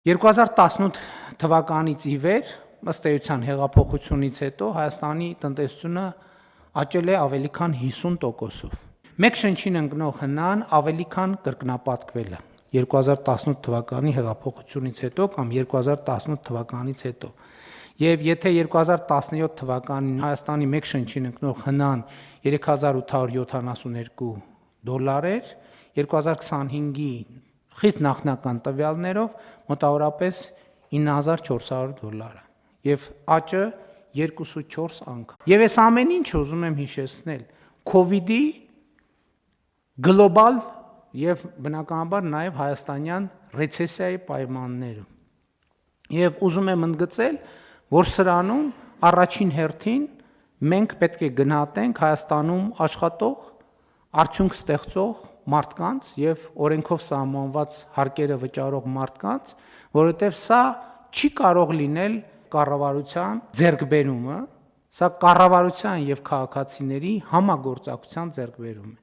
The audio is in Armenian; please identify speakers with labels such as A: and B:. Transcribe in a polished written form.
A: 2018 թվականից ի վեր, ըստ էության հեղափոխությունից հետո Հայաստանի տնտեսությունը աճել է ավելի քան 50%-ով։ Մեկ շնչին ընկնող հնան ավելի քան կրկնապատկվել է 2018 թվականի հեղափոխությունից հետո կամ 2018 թվականից հետո։ Եւ եթե 2017 թվականին Հայաստանի մեկ շնչին ընկնող հնան 3872 դոլար էր, 2025-ի խիստ նախնական տվյալներով մոտավորապես 9400 դոլար է եւ աճը 2.4 անգամ։ Եվ այս ամեն ինչը ուզում եմ հիշեցնել COVID-ի գլոբալ եւ բնականաբար նաեւ հայաստանյան ռեցեսիայի պայմաններում։ Եվ ուզում եմ ընդգծել, որ սրանում առաջին հերթին մենք պետք է գնահատենք Հայաստանում աշխատող, արդյունք ստեղծող մարդկանց եւ օրենքով սահմանված հարկերը վճարող մարդկանց, որովհետեւ սա չի կարող լինել կառավարության ձեռքբերումը, սա կառավարության եւ քաղաքացիների համագործակցության ձեռքբերում է։